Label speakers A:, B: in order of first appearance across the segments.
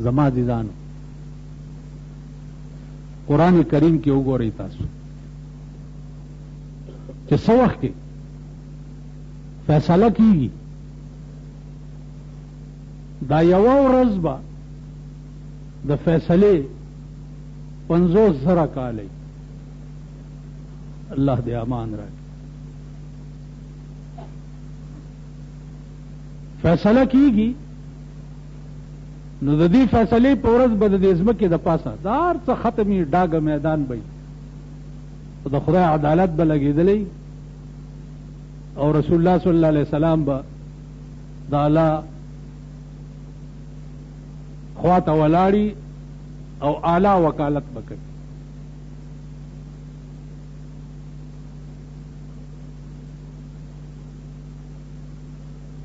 A: زما عزیزانو قرآن کریم کې وګورئ تاسو چې څه وخت کې فیصله کیږي دا یوه ورځ به د فیصلې 50,000 کاله الله دې امان راکړي فیصله کیږي نو د دې فیصلې په ورځ به د دې ځمکې د پاسه دا هر څه ختمي ډاګه میدان به او د خدای عدالت به لګېدلی او رسول الله صلی الله علیه وسلم به د الله خواته ولاړي او اعلی وکالت به کوي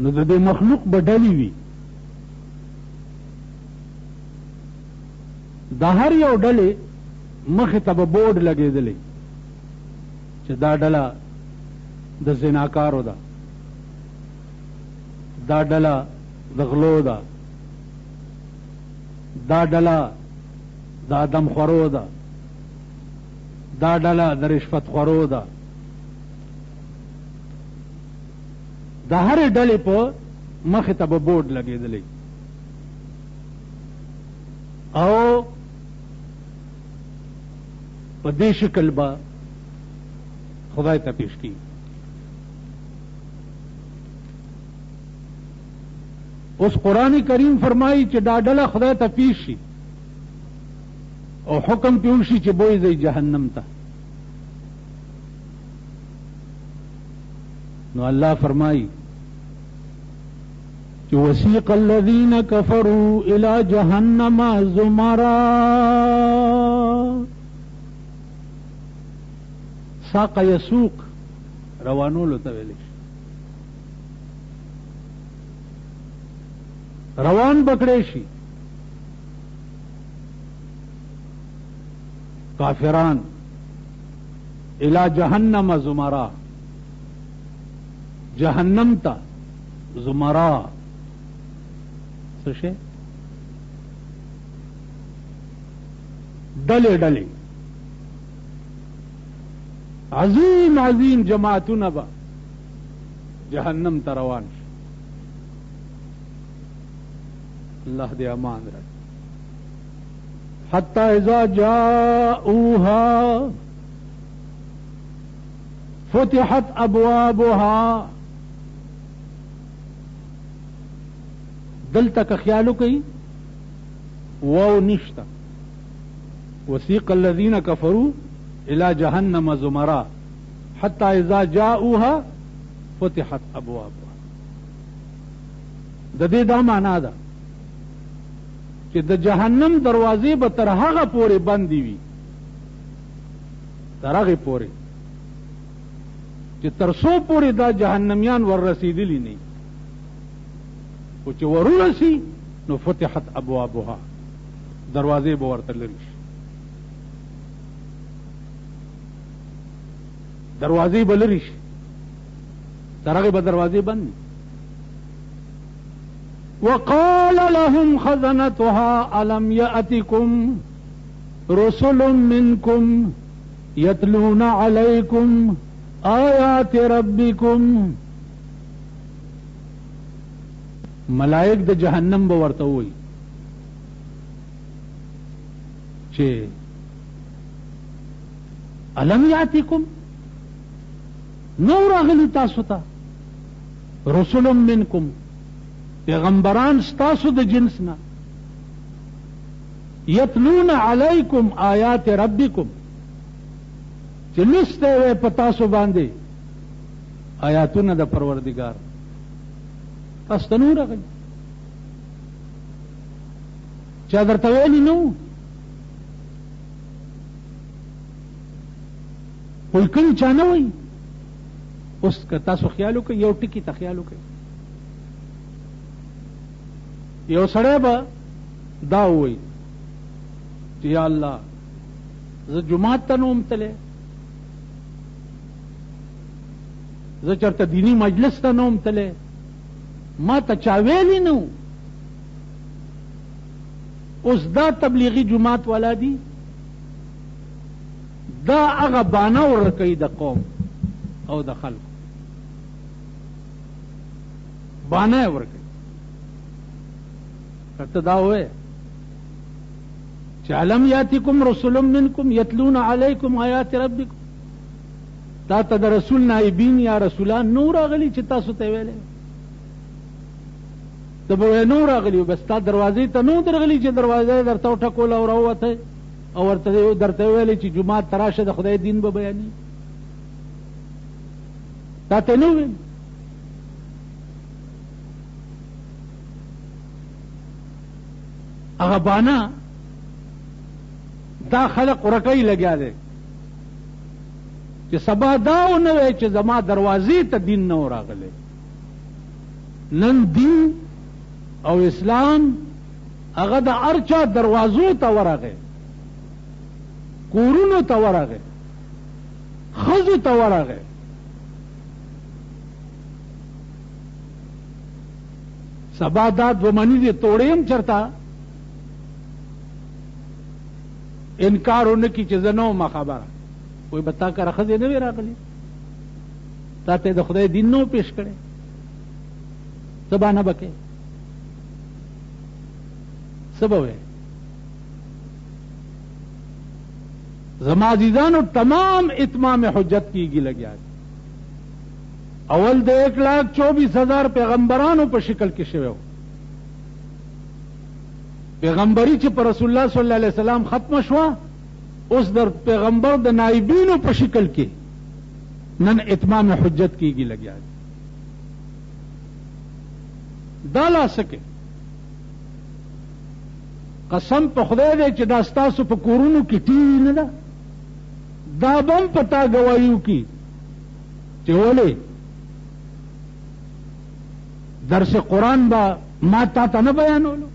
A: نو د دې مخلوق به ډلې وي دا هر یو ډلې مخې ته به بورډ لګېدلی چې دا ډله د زناکارو ده دا ډله د غلو ده دا ډله د آدم خورو ده دا ډله د رشوت خورو ده دا هر ډلې په مخې ته به بورډ لګېدلی او په دې شکل به خدای ته پیش کی اوس قرآن کریم فرمایي چې دا ډله خدای ته پیش شي او حکم پې وشي چې بوځئ جهنم ته نو الله فرمایي چې وسیق الذین کفروا الی جهنم زمرا ساق یسوق روانولو ته ویل شي روان بکړې شي کافران الی جهنم زمرا جهنم ته زمرا څه شي ډلې ډلې عظیم عظیم جماعتونه به جهنم ته روان شي الله دې امان راکړي حتی اذا جاءوها فتحت ابوابها دلته که خیالو کوي واو نشته وسیق الذین کفروا الى جهنم زمرا حتى اذا جاءوها فتحت ابوابها د دې دا معنا ده چې د جهنم دروازې به تر هغه پورې بندې وي تر هغې پورې چې تر څو پورې دا جهنمیان ور رسېدلي نه او چې ورورسي نو فتحت ابوابها دروازې به ورته لري شي دروازې به لري شي تر هغې به دروازې بند وي وقال لهم خزنتها ألم يأتكم رسل منكم يتلون عليكم آيات ربكم ملائک د جهنم به ورته وایي چې الم یاتکم نو راغلي تاسو ته رسل منکم پیغمبران ستاسو د جنس نه یتلون علیکم آیات ربکم چې لسته وي په تاسو باندې آیاتونه د پروردګار تاسو ته نو راغلي چا درته ویلي نه وو وایي کوم چا نه وایي اوس که تاسو خیال وکړئ یو ټکي ته خیال وکړئ یو سړی به دا وایي چې یا الله زه جماعت ته نه وم تللی زه چېرته دیني مجلس ته نه وم تللی ما ته چا ویلي نه و اوس دا تبلیغی جماعت والا دي دا هغه بانه ورکوي د قوم او د خلکو بانه ورکوي. کته دا وې چې علم یاتکم رسول منکم یتلون علیکم آیات ربکم، تا ته د رسول نائبین یا رسولان نور راغلي چې تاسو ته ویلې ته به نور راغلي، بس تا دروازې ته نو درغلي چې دروازه درته وټکول او راوته او ورته درته ویلې چې جمعه تراشه د خدای دین به بیانې، تا ته نو ویل. هغه بانا دا خلق ورکای لګیا دی چې سبا دا نه وای چې زما دروازې ته دین نه راغلی. نن دین او اسلام هغه د ارچا دروازو ته ورغی، کورونو ته ورغی، خزو ته ورغی. سبا دا دومنی دی توڑیم چرتا انکارونه کی چې زنو ما خبره وای بتا کر خزه نه راغلی، تا ته د خدای دین نو پیش کړي، سبا نه بکې سبا وې. زما عزیزانو تمام اتمام حجت کیږي لګیا، اول د 1,24,000 پیغمبرانو په شکل کې شوی، پیغمبري چې پر رسول الله صلی الله علیه وسلم ختم شو، اوس در پیغمبر د نائبینو په شکل کې نن اتمام حجت کیږي لګیا. دا لا سکے قسم په خدای دې چې دا ستاسو په کورونو کې ټی نه ده، دا بم پتا گوایو کی چې ولې درس قرآن با ما تا ته نه بیانولو،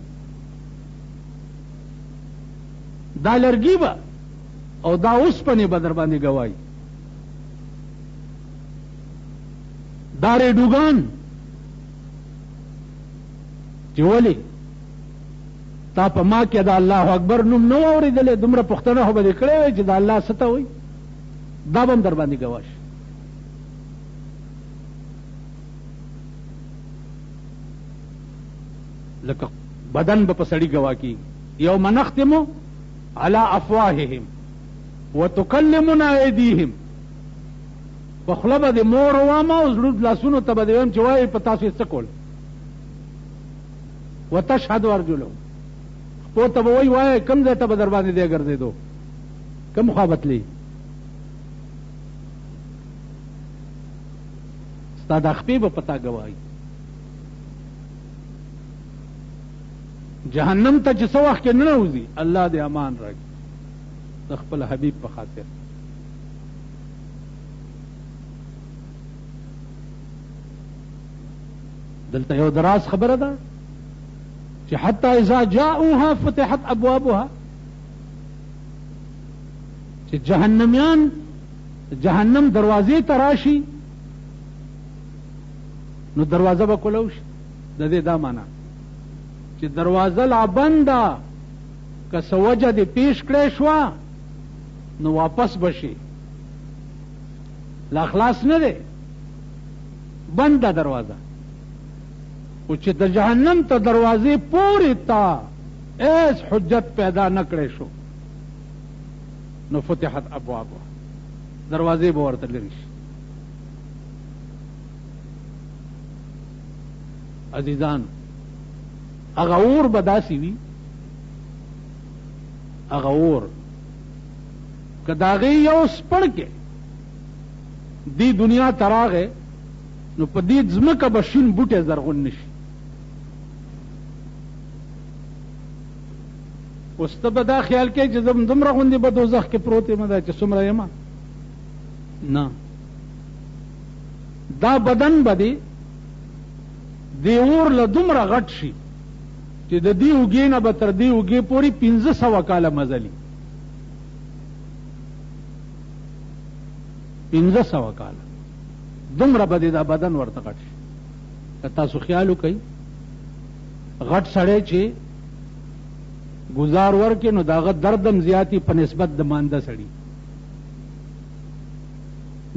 A: دا لرګي با او دا اوس پنې بدر باندې گواہی، دا ریډوګان چې ولې تا په ما کې دا الله اکبر نوم نو اورېدلې، دومره پښتنه خو به دې کړې وې چې دا الله څه ته وایي، دا به هم در باندې ګواښ. لکه بدن به په سړي ګوا کېږي، یوم نختم علی افواههم وتکلمنا ایدیهم، په خوله به دې مور وامه او زړه لاسونو ته به دې وایم چې وایي په تاسو یې څه کول، وتشهد ارجلهم، خپو ته به وایي وایي کوم ځای ته به در باندې دی ګرځېدو، کوم خوا بتلي ستا دا خپې به پتا ګواهي. جهنم ته چې څه وخت کې ننوځي الله دې امان راکړي د خپل حبیب په خاطر. دلته یو دراز خبره ده چې حتی اذا جاءوها فتحت ابوابها، چې جهنميان جهنم دروازې ته راشي نو دروازه به کولو شي. د دې دا معنا چې دروازه لا بنده که څه وجه دې پیش کړی شوه نو واپس بشي، لا خلاص نه دی، بنده دروازه. او چې د جهنم ته دروازې پورې تا ایس حجت پیدا نه کړی شو نو فتحت ابوابها، دروازې به ورته لري شي. عزیزان هغه اور به داسې وي، هغه اور که د هغې یو سپړکې دې دنیا ته راغی نو په دې ځمکه به شین بوټی زرغون نه شي. اوس ته به دا خیال کوې چې زه دومره غوندې به دوزخ کې پروت یم دا چې څومره یم، نه، دا بدن به دې اور له دومره غټ شي چې د دې اوږې نه به تر دې اوږې پورې 500 کاله مزلي، 500 کاله دومره به دې دا بدن ورته غټ شي. که تاسو خیال وکئ غټ سړی چې گزار ورکې نو داغه دردم زیاتی په نسبت د مانده سړي.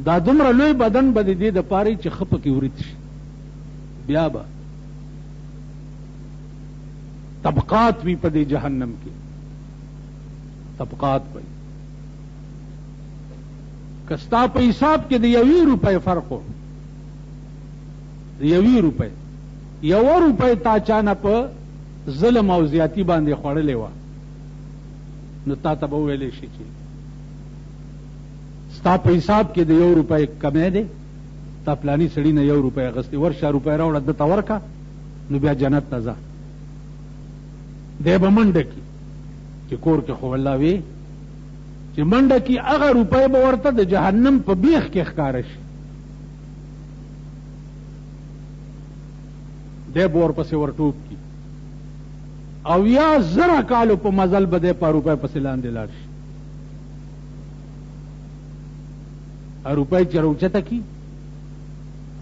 A: دا دومره لوی بدن به د دې دپاره چې ښه پکې ورید شي. بیا به طبقات وي په دې جهنم کې، طبقات وي. که ستا په حساب کې د 1 روپۍ فرق و، د 1 روپۍ، 1 روپۍ تا چانه په ظلم او زیاتی باندې خوړلې وه، نو تا ته به وویلی شي چې ستا په حساب کې د 1 روپۍ کمی دی، تا پلاني سړي نه 1 روپۍ اخیستې، ورشه روپۍ راوړه دته ورکه، نو بیا جنت ته ځه. دی به منډه کي چې کور کې خو الله وی چې منډه کي هغه روپۍ به ورته د جهنم په بیخ کې ښکاره شي. دی به ورپسې ورټوپ کي او یا 1000 کالو په مزل به دی په روپۍ پسې لاندې لاړ شي. روپۍ چې راوچته کی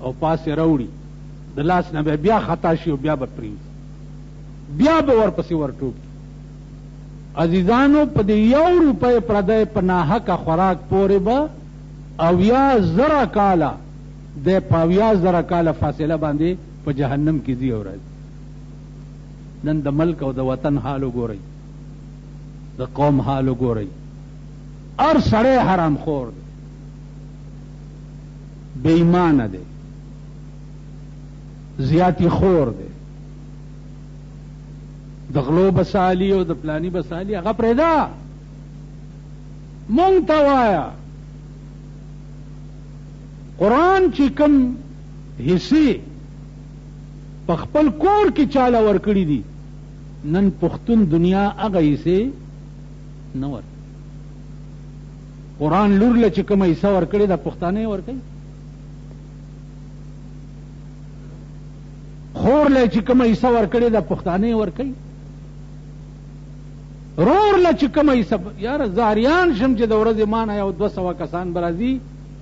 A: او پاسې راوړي د لاس نه به بیا خطا شي او بیا به پرېږدي، بیا به ورپسې ورټوکي. عزیزانو په دې 1 روپۍ پردی په ناحقه خوراک پورې به 80,000 کاله د 80,000 کاله فاصله باندې په جهنم کې ځي او راځي. نن د ملک او د وطن حال وګورئ، د قوم حال وګورئ. هر سړی حرام خور دی، بے ایمانه دی، زیاتی خور دی، د غلو بسالی او د پلانی بسالی هغه پرېږده، مونږ ته وایه قرآن چې کوم حصې په خپل کور کې چاله ورکړي دي، نن پښتون دنیا هغه حصې نه ورکړي. قرآن لور له چې کومه حصه ورکړې ده پښتانه یې ورکوي، خور له چې کومه حصه ورکړې ده پښتانه یې ورکوي، رور له چې کومه حصه. یاره زاریان شم چې د ورځې مانه یو 200 کسان به راځي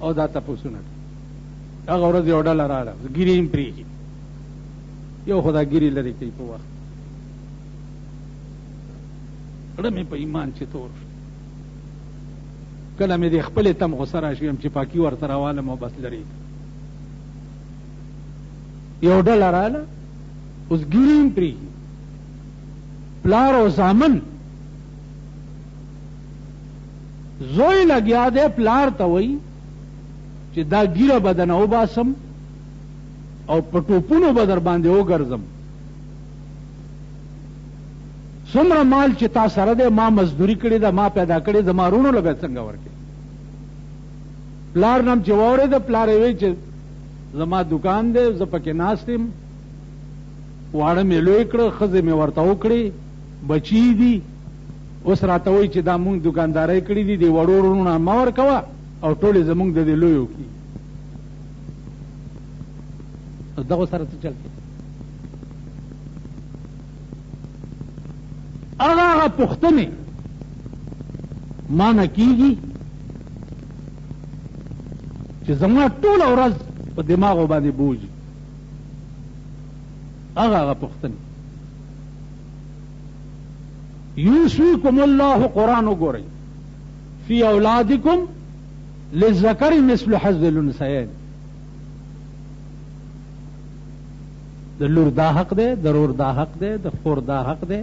A: او دا تپوسونه کوي. هغه ورځ یو ډله راغله، ګیرې یې پرېږي، یو خو دا ګیرې لرې کوي په وخت. زړه مې په ایمان چې تور شو، کله مې د خپلې تم غوسه راشي چې پاکي ورته راوالم او بس لرې. یو ډله راغله، اوس ګیرې یې پرېږي، پلار او زامن. زوی لګیا دی پلار ته وایي چې دا ګیره به دنه وباسم او په ټوپونو به در باندې وګرځم، څومره مال چې تا سره دی ما مزدوري کړې ده، ما پیدا کړې، زما وروڼو له به څنګه ورکړې. پلار نام چې واورېده، پلار یې وایي چې زما دکان دی، زه پکې ناست یم، واړه مې لوی کړه، ښځې مې ورته وکړې، بچي دي، اوس راته وایي چې دا مونږ دکاندارۍ کړې دي، د وړو وروڼو مه ورکوه او ټولې زمونږ د دې لویو کړي. دغه سره څه چل کوي؟ هغه پوښتنې مانه کېږي چې زما ټوله ورځ په دماغو باندې بوجي. هغه پوښتنې یوصیکم الله، قرآن وګورئ، فی اولادکم للذکر مثل حظ الانثیین. د لور دا حق دی، د رور دا حق دی، د خور دا حق دی.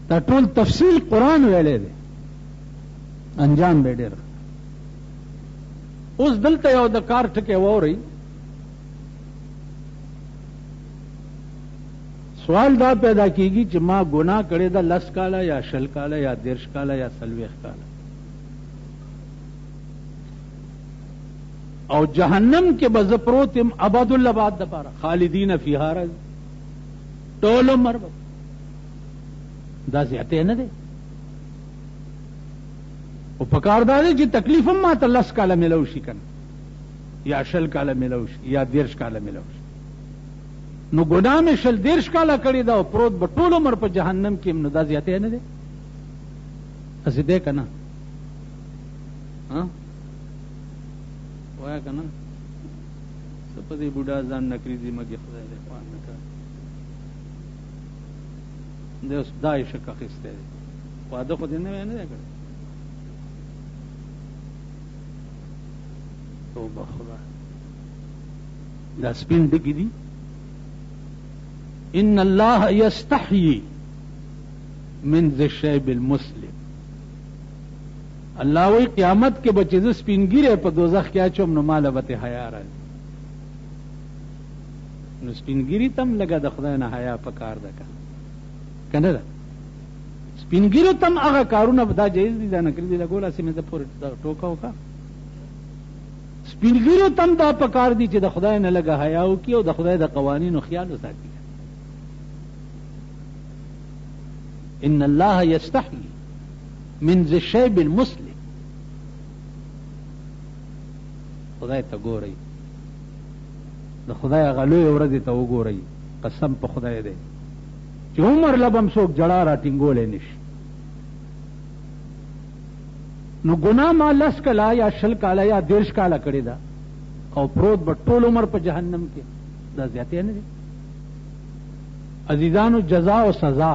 A: دا ټول تفصیل قرآن ویلی دی، انجام به ډېر. اوس دلته یو د کار ټکی واورئ. سوال دا پیدا کیږي چې ما ګناه کړې ده 10 کاله یا 20 کاله یا 30 کاله یا 40 کاله، او جهنم کې به زه پروت یم ابد الاباد دپاره، خالدین فیها راځي ټول عمر. دا زیاتی نه دی. او پکار دا دی چې تکلیف هم ما ته 10 کاله ملو شي کنه، یا 20 کاله ملو شي یا 30 کاله ملو شي. نو ګناه مې 30 کاله کړې ده او پروت به ټول عمر په جهنم کې، نو دا زیاتی نه دی؟ هسې دی که نه؟ وایه که نه؟ څه په دې بوډا ځان نکري ذمه کې خدای دې خوان نه کړه. د اوس دای شک اخیسته واده خو دې نه نه کړ توبه خدا دا سپین ډکی دي ان الله یستحیی من ذی الشیب المسلم الله وی قیامت کې بچې ز سپینګیره په دوزخ کې اچوم نو مال به حیا راځي نو سپینګیری تم لګا د خدای نه حیا پکار دکا کنه دا سپینګیرو تم هغه کارونه دا جایز دي دا نه کړی دا ګولا سیمه د پور ټوکا وکا سپینګیرو تم دا پکار دي چې د خدای نه لګا حیا وکي او د خدای د قوانینو خیال وساتي ان الله یستحیی من ذی الشیب المسلم خدای ته ګورئ د خدای غلوی ورځې ته وګورئ قسم په خدای دی چې عمر لبم څوک جړه را ټینګولی نشي نو ګناه ما 10 کاله یا 20 کاله یا 30 کاله کړې ده او پروت به ټول عمر په جهنم کې دا زیاتې نه دي عزیزانو جزا او سزا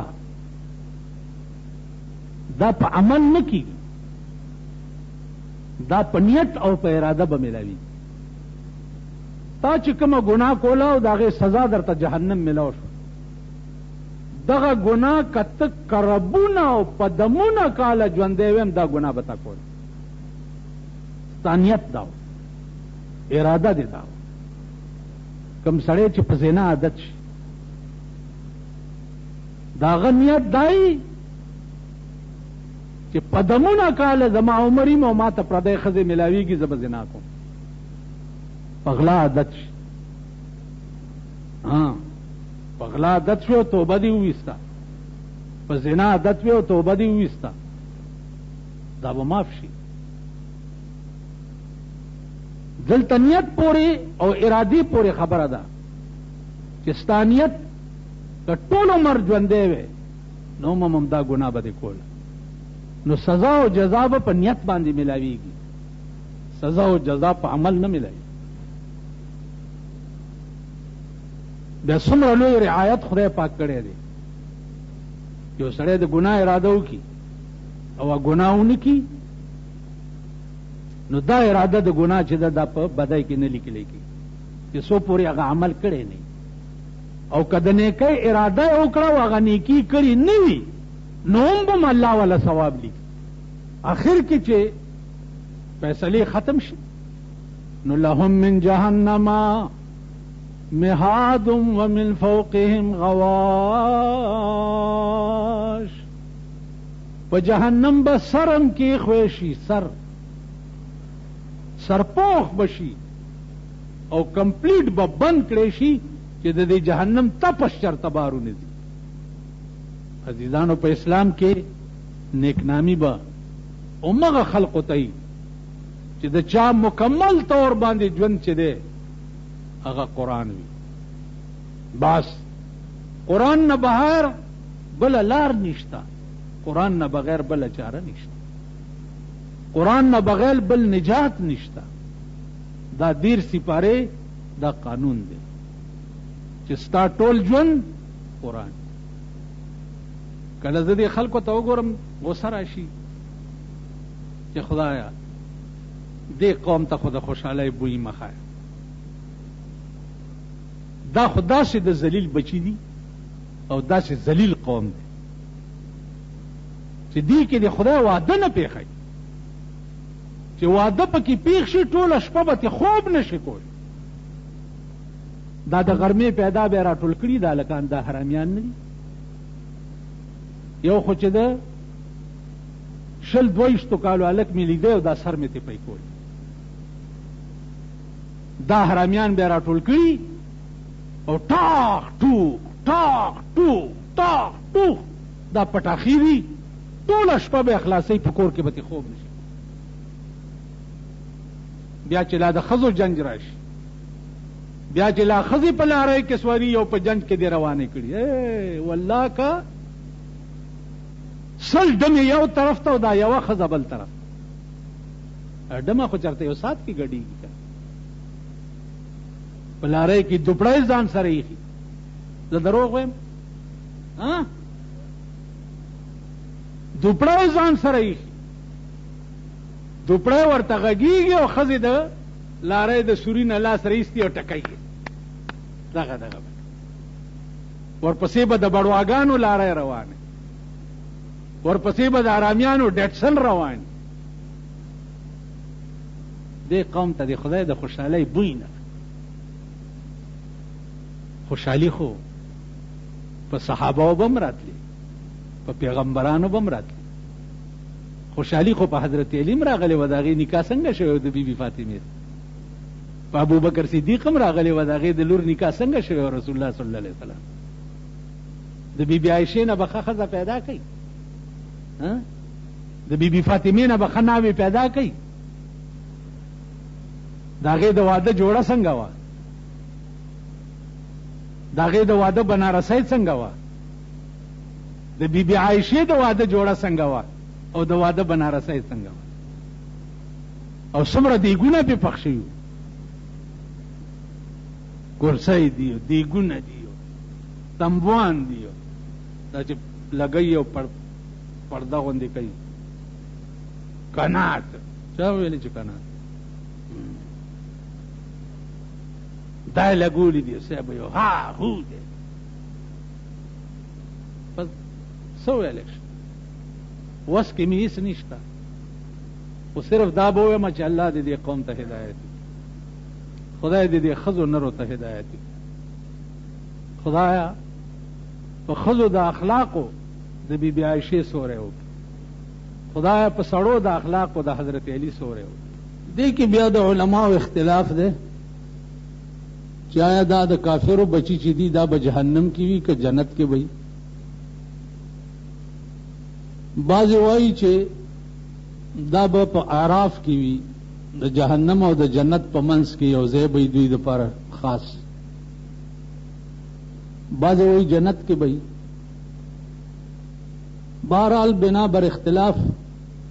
A: دا په عمل نه کیږي دا په نیت او په اراده به ملاوي تا چې کومه ګناه کوله او داغه سزا درته جهنم ملاو شو دغه ګناه کته کربونه او پدمونه کاله ژوندې ویم دا ګناه بتا کول ستانیت داو اراده دي داو کم سړی چې په زنا عادت شي داغه نیت دای چې پدمونه کاله زما عمرې مو ما ته پردې خزه ملاویږي زب زنا کوم پغلا عادت شي ها پغلا عادت شو توبه دی وستا په زنا عادت شو توبه دی وستا دا به معاف شي دلته نیت پورې او ارادي پورې خبره ده چې ستانیت د ټول عمر ژوندې وي نو مم دا ګناه به کول نو سزا او جزا په نیت باندې ملاويږي سزا او جزا په عمل نه ملایي بیا څومره لوی رعایت خدای پاک کړی دی یو سړی د ګناه اراده وکړي او ګناهونه کوي نو دا اراده د ګناه چې دا په بدای کې نه لیکل کېږي چې سو پورې هغه عمل کړی نه او کده نیکی اراده وکړه او هغه نیکی کړی نه وي نو هم الله ولا ثواب لیکي آخر کې چې فیصله ختم شي نو لهم من جهنم مهاد ومن فوقهم غواش په جهنم به سرم کې خوشي سرپوخ بشي او کمپلیټ به بند کړي شي چې د دې جهنم تپش چرته بارونه دي عزیزانو په اسلام کې نیکنامی به اومغه خلق ته چې د چا مکمل طور باندې ژوند چي دی هغه قرآن وي بس قرآن نه بهر بل لار نشتا قرآن نه بغیر بل چاره نشتا قرآن نه بغیر بل نجات نشتا دا دیر سپاره دا قانون دی چې ستا ټول ژوند قرآن کله زه دې خلکو ته وګورم غوسه راشي چې خدایا دې قوم ته خو د خوشحالۍ بوی مخایه دا خو داسې د ذلیل بچی دي او داسې ذلیل قوم دی چې دې کې د خدای وعده نه پیښی چې واده پکې پیښ شي ټوله شپه به خوب نشي کولی دا د غرمې پیدا به راټول کړي دا لکان دا حرامیان نه دي یو خو چې ده 22 کالو هلک مې لیده او دا سر مې ته پی کولی دا حرامیان به راټول کړي او ټاک ټوک دا پټاخي وي ټوله شپه به اخلاصي په کور کې به خوب نشي بیا چې لا د ښځو جنج راشي بیا چې لا ښځې په لارۍ کې سواري او په جنج کې دې روانې کړي والله که سل ډمې یو طرف ته او دا یوه ښځه بل طرف ډمه خو چېرته یو ساعت کې ګډېږي که په لارۍ کې دوپړی ځان سره ایښي زه دروغ وایم دوپړی ځان سره ایښي، دوپړی ورته غږیږي او ښځې د لارۍ د سوري نه لاس راایستي او ټکوي دغه ورپسې به د بړواګانو لارۍ روانه، ورپسې به د ارامیانو ډټسن روان. دې قوم ته د خدای د خوشحالۍ بوی نه. خوشحالي خو په صحابهو به هم راتلي، په پیغمبرانو به هم راتلي. خوشحالي خو په حضرت علي هم راغلې وه، د هغې نکاح څنګه شوی د بي بي فاطمې؟ په ابوبکر صدیق هم راغلې وه، د هغې د لور نکاح څنګه شوی رسول الله صلی الله علیه وسلم؟ د بی بی عایشې نه به ښه ښځه پیدا کوي، د بی بی فاطمې نه به ښه ناوې پیدا کوي. د هغې د واده جوړه څنګه وه؟ د هغې د واده بنارسۍ څنګه وه؟ د بی بی عایشې د واده جوړه څنګه وه او د واده بنارسۍ څنګه وه؟ او څومره دیګونه پې پخ شوي وو، کورسۍ دي، دیګونه دي، تنبوان دي، دا چې لګوي او پرده غوندې کوي. کنات چا ویلې چې کنات دا یې لګولي دي، صاحب یو ها هو دی. بس څه ویلی شي، وس کې مې هېڅ نشته، خو صرف دا به ووایم چې الله دې دې قوم ته هدایت وي، خدای دې دې ښځو نرو ته هدایت وي. خدایا په ښځو د اخلاقو د بی بی عایشې سوری وکړي، خدایا په سړو د اخلاقو د حضرت علي سوری وکړي. دې کې بیا د علماو اختلاف دی چې آیا دا د کافرو بچی چې دي دا به جهنم کې وي که جنت کې وي. بعضې وایي چې دا به په اعراف کې وي، د جهنم او د جنت په منځ کې یو ځای به دوی دپاره خاص. بعضې وایي جنت کې به. بہرحال بنا بر اختلاف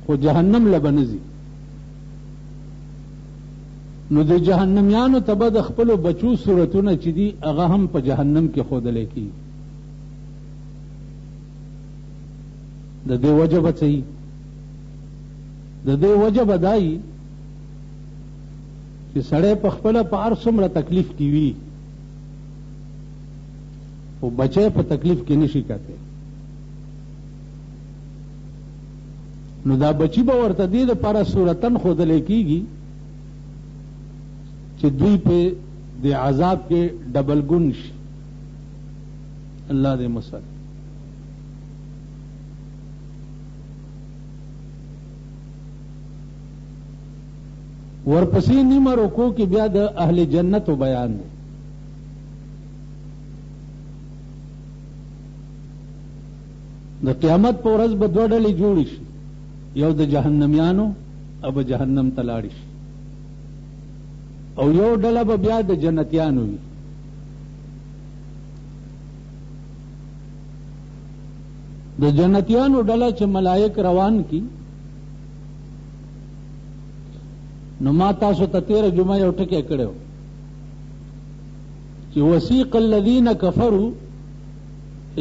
A: خو جهنم له به نه ځي. نو د جهنمیانو ته به د خپلو بچو صورتونه چې دي هغه هم په جهنم کې ښودلی کېږي. د دې وجه به څه وي؟ د دې وجه به دا وي چې سړی په خپله په هر څومره تکلیف کې وي خو بچی په تکلیف کې نشي کتی. نو دا بچی به ورته دې دپاره صورتن ښودلی کېږي چې دوی په د عذاب کې ډبل ګون شي. الله دې مسل. ورپسې نیمه رکو کې بیا د اهل جنتو بیان دی. د قیامت په ورځ به دوه ډلې جوړې شي، یو د جهنمیانو او به جهنم ته لاړې شي، او یو ډله به بیا د جنتیانو وي. د جنتیانو ډله چې ملائک روان کی، نو ما تاسو ته تیره جمعه یو ټکی کړی و چې وسیق الذین کفروا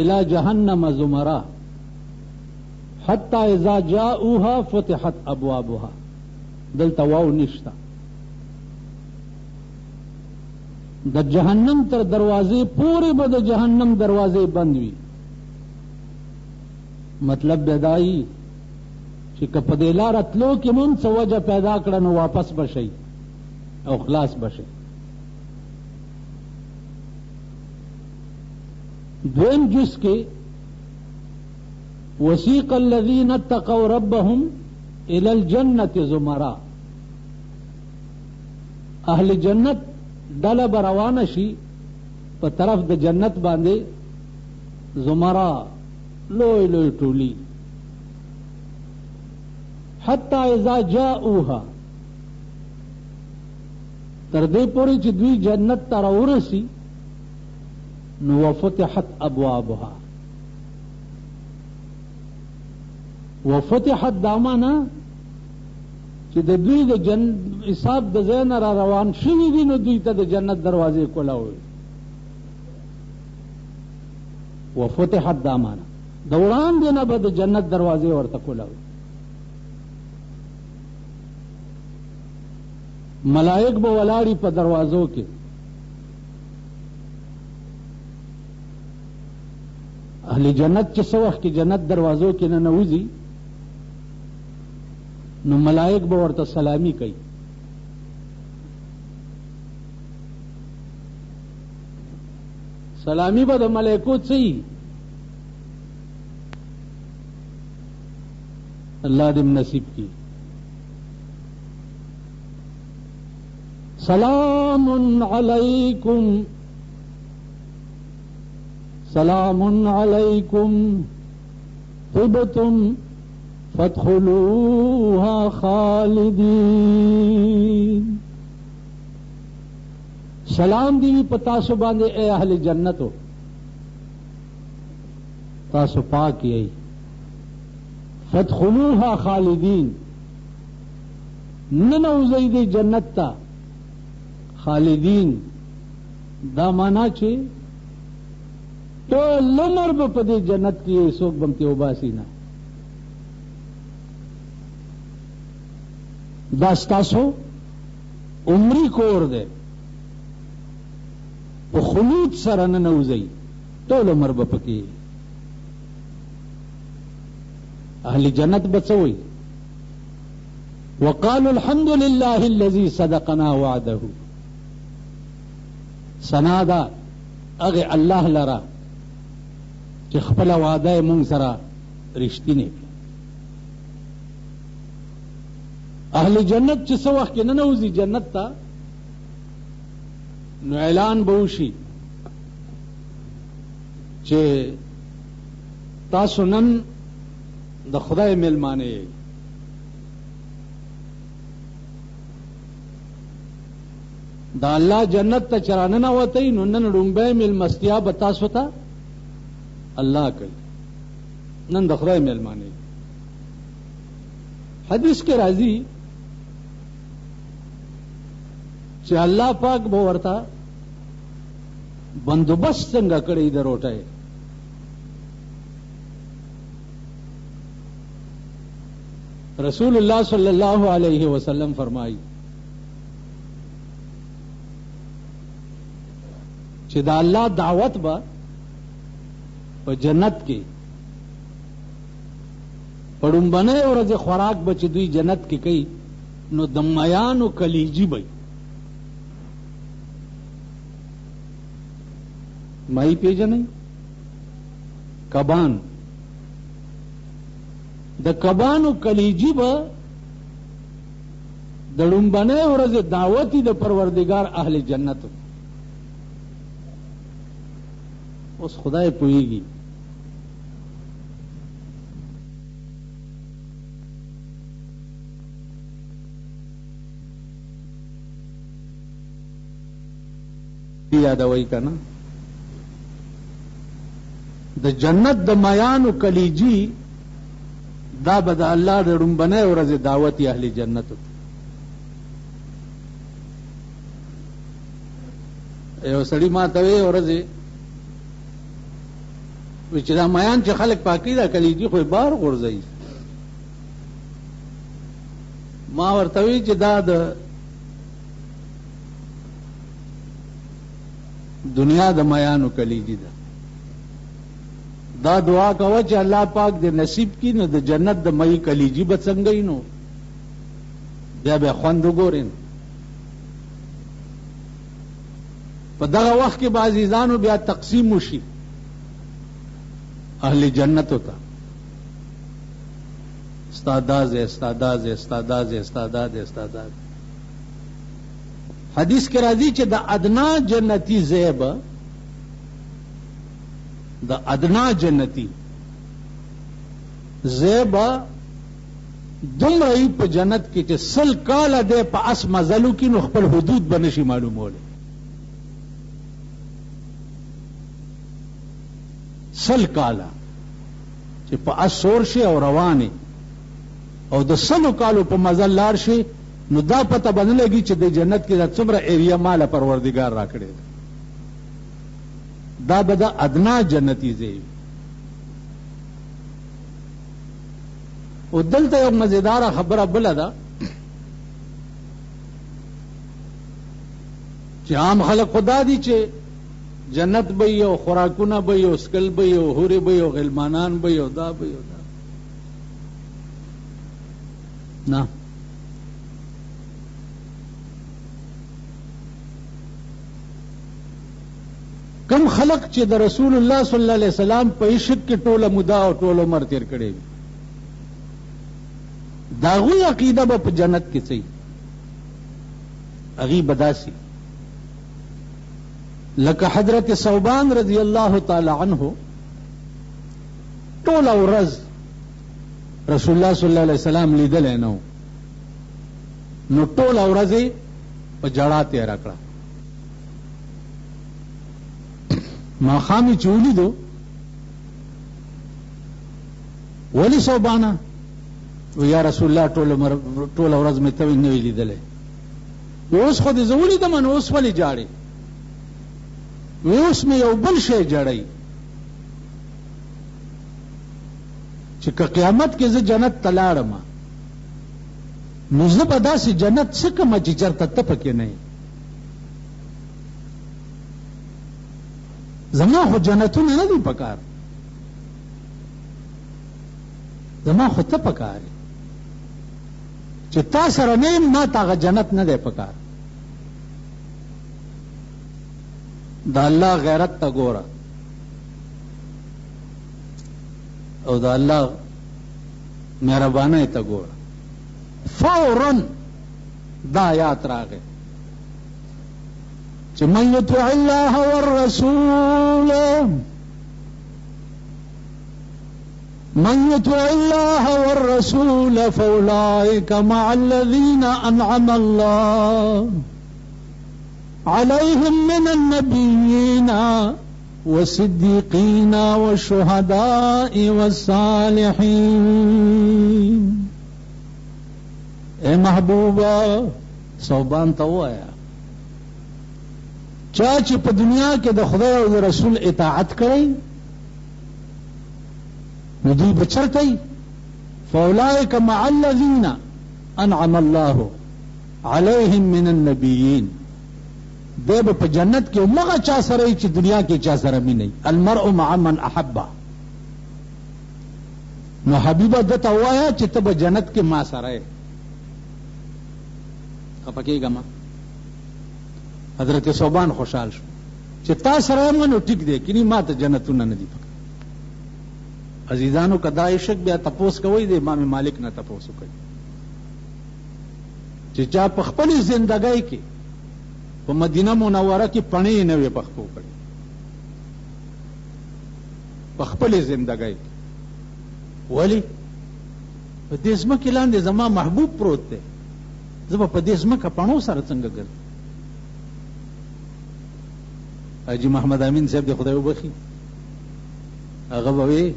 A: الی جهنم زمرا حتی اذا جاءوها فتحت ابوابها. دلته واو نشته، د جهنم تر دروازې پورې به د جهنم دروازې بند وي. مطلب بدایي چې که په دې لاره تلو کې مون څه وجه پیدا کړه نو واپس بشئ او خلاص بشئ. دویم جز کې وسیق الذین اتقوا ربهم الی الجنة زمرا، اهل جنت ډله به روانه شي په طرف د جنت باندې زمرا، لوی لوی ټولی. حتی اذا جاءوها، تر دې پورې چې دوی جنت ته راورسي نو وفتحت ابوابها. وفتحت دا معنا چې د دوی د حساب د ځای نه را روان شوي دي نو دوی ته د جنت دروازې کولاوي. وفتحت دا معنا د وړاندې نه به د جنت دروازې ورته کولاوي. ملائک به ولاړی په دروازو کې، اهل جنت چې څه وخت کې جنت دروازو کې نه نوځي نو ملائک به ورته سلامي کوي. سلامي به د ملائکو څه وي؟ الله دې نصیب کی. سلام علیکم سلام علیکم طبتم فادخلوها خالدین. سلام دی پتا سو باندې اے اہل جنتو، تاسو پاک یې. فادخلوها خالدین، ننوځئ دې جنت ته. خالدین دا معنا چې ټول عمر به په دې جنت کې څوک به ته وباسي نه. دا ستاسو عمري کور دی، په خلود سره ننوځئ، ټول عمر به پکې. اهل جنت به څه وایي؟ وقالوا الحمد لله الذي صدقنا وعده. ثنا دا هغه الله لرا چې خپل وعده مونږ سره رښتینی کړه. اهل جنت چې څه وخت کې ننوځي جنت ته نو اعلان به وشي چې تاسو نن د خدای مېلمانه یې. دا الله جنت ته چرانه نه وتی نو نن ډومبه مېلمستیا به تاسو ته الله کوي. نن د خدای مېلمانه یې. حدیث کې راځي چې الله پاک به ورته بندوبست څنګه کړی د روټۍ. رسول الله صلی الله علیه وسلم فرمایي چې دا الله دعوت به په جنت کې پړمبنه ورځ خوراک به چې دوی جنت کې کوي نو د میانو کلیجی به مای پیژنې کبان، د کبانو کلیجی به د ړومبنه ورځ دعوت د پروردگار اهل جنت. اوس خدای پوهیږي یادوي کنه د جنت د میانو کلیجی دا به د الله د ړومبنه ورځ دعوت اهل جنت. یو سړی ما ته وی ورځ چې دا میان چې خلک پاکی دا کلیجی خو بار غورځي. ما ورته وی چې دا د دنیا د میانو کلیجی ده. دا دعا کوه چې الله پاک دې نصیب کی نو د جنت د مئی کلیجی به څنګه نو بیا به خوند وګورئ. په دغه وخت کې به عزیزانو بیا تقسیم وشي اهل جنت ہوتا استاداز حدیث کے راضی چې د ادنا جنتی زیب د ادنا جنتی زیب دومره په جنت کې چې سل کاله ده په اس مزلو کې نو خپل حدود بنشي معلوموله. سل کاله چې په اسور شي او رواني او د سلو کالو په مزل لار شي نو دا پته باندې لګي چې د جنت کې د څومره ایریا مال پروردگار راکړي. دا به د ادنا جنتی زی او دلته یو مزیدار خبره بل ده چې عام خلک خدا دي چې جنت به یو خوراکونه به یو سکل به یو هوري به یو غلمانان به یو دا به یو دا نه کم خلق چې د رسول الله صلی الله علیه وسلم په عشق کې ټوله موده او ټول عمر تیر کړی وي دا غوی عقیده به په جنت کې صحیح اغي بداسي لکه حضرت ثوبان رضی الله تعالی عنہ ټول ورځ رسول الله صلی الله علیه وسلم لیدل نه نو ټول ورځ په جړا تیر کړه ما خامي چولی دو ولی ثوبانا و یا رسول الله ټول ورځ مې ته نه لیدل اوس خو دې زولې د من اوس ولې جاړي اوس مې یو بل شی جړی چې که قیامت کې زه جنت ته لاړم نو زه به داسې جنت څه کومه چې چېرته ته پکې نه یې زما خو جنتونه نه دي پکار زما خو ته پکار چې تا سره نه یم ما ته هغه جنت نه دی پکار دا الله غیرت ته ګوره او دا الله مهربانۍ ته ګوره فوراً دا آیات راغی چې من یطع الله والرسول من يطع الله والرسول فأولئك مع الذين أنعم الله عليهم من النبيين والصديقين والشهداء والصالحين اے محبوبا ثوبان ته وایا چا چې په دنیا کې د خدای او د رسول اطاعت کړي نو دوی بچرته فاولئک مع الذین انعم الله علیهم من النبیین دی به په جنت کې هغه چا سره چې دنیا کې چا سره مینه المرء مع من احب نو حبیبه دته وایا چې ته به جنت کې ما سره خپکیږه ما حضرت ثوبان خوشحال شو چې تا سره منو ټیک دی کینی ما ته جنتونه نه دي عزیزانو کدا عشق بیا تپوس کوي د امام مالک نه تپوس کوي چې چا په خپل ژوندۍ کې په مدینه منوره کې پڼې نه وي پخپو کړي په خپل ژوندۍ کې ولی په دې ځمکه لاندې زما محبوب پروت دی زما په دې ځمکه پڼو سره څنګه ګرځي حاجی محمد امین صاحب دی خدای وبخي هغه وی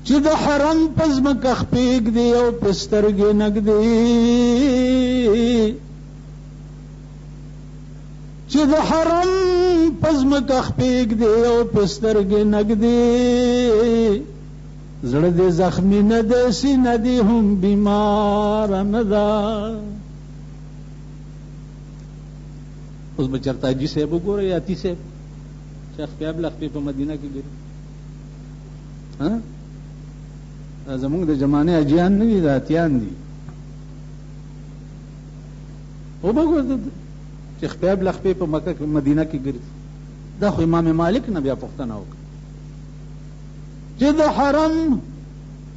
A: چې د حرم پزمکه خپېګ دی او پسترګې نګدي چې د حرم پزمکه خپېګ دی او پسترګې نګدي زړه دې زخمی نه دی سینه دې هم بیمار نه ده اوس به چېرته حاجي صاحب وګوره یا اتی صاحب چې خپیاب لخپې په مدینه کې ګرځي زمونږ د زمانې حاجیان نه دي د اتیان دي وبګوره چې خپیاب لخپې په مکه مدینه کې ګرځي دا خو امام مالک نه بیا پوښتنه وکړه چې د حرم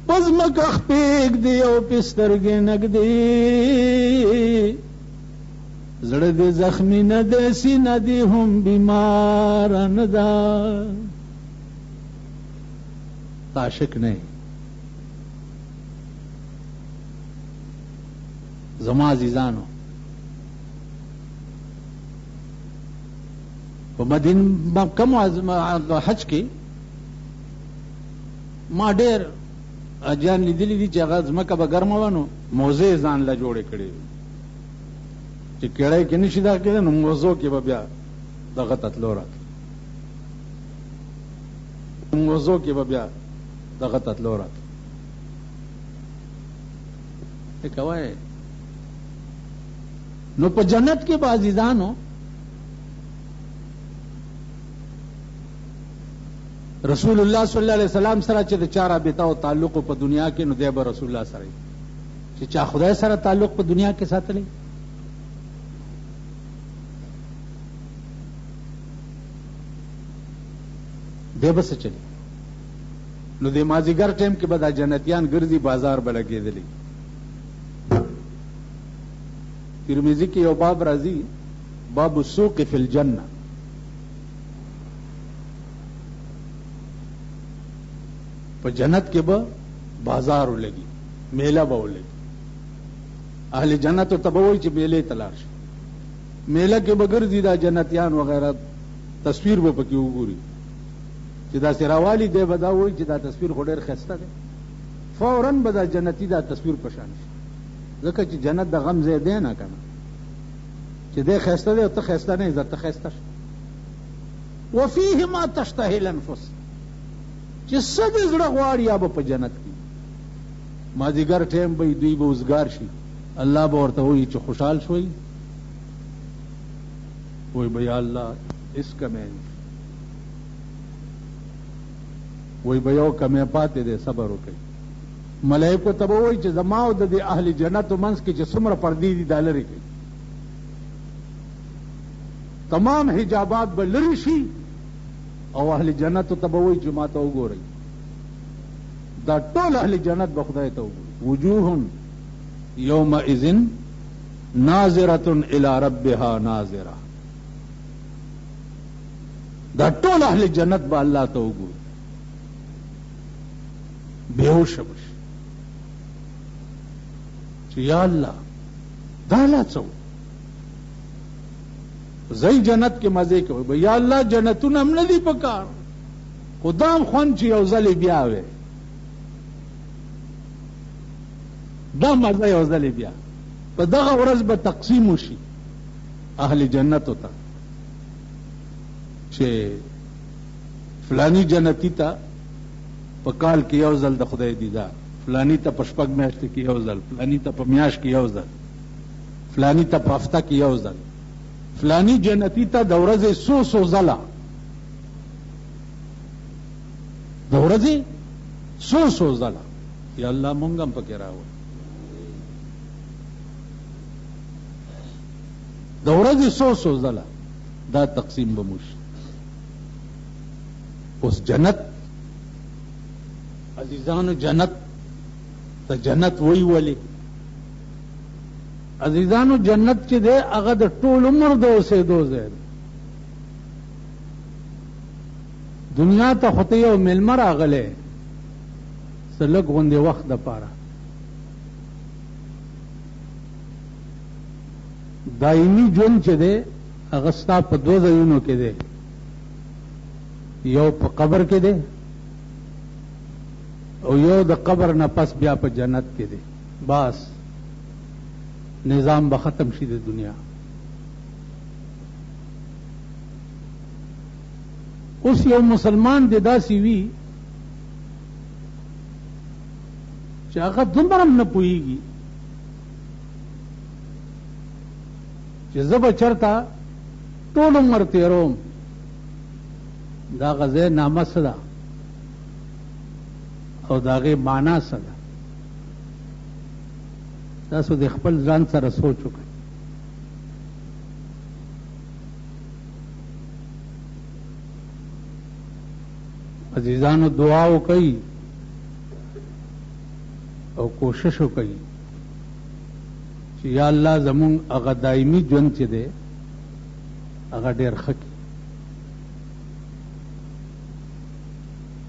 A: پزمکه خپېږ دی او پسترګې نږدې زړه دې زخمی نه دی سینه دې هم بیمار نه ده عاشق نه زما عزیزانو په مدینه کم حج کې ما ډېر اجان لیدلی دي چې هغه ځمکه به ګرمه وه نو موزې ځان له جوړې کړې چې کېړی کې نشي دا کېده نو موزو کې به بیا دغه ته تلو راتلو موزو کې به بیا دغه ته تلو راتلو کوي. نو په جنت کې به عزیزانو رسول الله صلی الله علیه وسلم سره چې د چا رابطه او تعلق په دنیا کې، نو دی به رسول الله سره چې چا خدای سره تعلق په دنیا کې ساتلی، دی به څه چلی. نو د مازیګر ټیم کې به دا جنتیان ګرځي، بازار به لګېدلی. ترمذی کې یو باب راځي، باب السوق فی الجنه. په جنت کې به بازار ولګي، میله به ولګي. اهل جنت ته به وایي چې میلې ته لاړ شي. میله کې به ګرځي دا جنتیان وغیرہ، تصویر به پکې وګوري چې دا سراوالی دی، به دا وایي چې دا تصویر خو ډېر ښایسته دی. فوراً به دا جنتي دا تصویر په شان شي، ځکه چې جنت د غم ځای دی نه که نه، چې دی ښایسته دی او ته ښایسته نه یې، ځکه ته ښایسته شه. وفیه ما تشتهی الانفس، چې څه دې زړه غواړي یا به په جنت کې. مازدیګر ټیم به دوی به اوزګار شي، الله به ورته وایي چې خوشحال شوئ؟ وایي به یا الله اس کمی، وایي به یو کمی پاتې دی، صبر وکړئ. ملائکو ته به وایي چې زما او د دې اهل جنتو منځ کې چې څومره پردې دي دا لرې کړئ. تمام حجابات به لرې شي او اهل جنت ته به وایي چې ما ته وګورئ. دا ټول اهل جنت به خدای ته وګوري. وجوه یومئذ ناظرة الی ربها ناظرة. دا ټول اهل جنت به الله ته وګوري، بیهوش بشي چې یا الله دا لا څه زئی جنت کې مزه کوي. یا الله جنتونه هم نه دي پکار، خدام خوان چې یو ځل بیا وي، دا مزه یو ځل بیا. په دغه ورځ به تقسیم وشي اهل جنتو ته چې فلانی جنتی ته په کال کې یو ځل د خدای دیدار، فلانی ته په شپږ میاشتې کې یو ځل، فلانی ته په میاشت کې یو ځل، فلانی ته په هفته کې یو ځل، فلانی جنتی ته د ورځې څو ځله، د ورځې څو ځله. یا الله مونږ هم پکې راوړ. د ورځې څو ځله دا تقسیم به موشي. اوس جنت عزیزانو، جنت ته جنت وی ولی عزیزانو، جنت چې دی هغه د ټول عمر د اوسېدو ځای دی. دنیا ته خو ته یو میلمه راغلی څه لږ غوندې وخت دپاره، دایمي ژوند چې دی هغه ستا په دو ځایونو کې دی، یو په قبر کې دی او یو د قبر نه پس بیا په جنت کې دی. بس نظام به ختم شي د دنیا. اوس یو مسلمان دی داسې وي چې هغه دومره هم نه پوهېږي چې زه به چېرته ټول عمر تېروم، دا هغه ځای نامه څه ده او د هغې معنا څه ده. تاسو د خپل ځان سره سوچ وکړئ. عزیزانو دعا وکړئ او کوشش وکړئ چې یا الله زمونږ هغه دایمي ژوند چې دی هغه ډېر ښه کړي.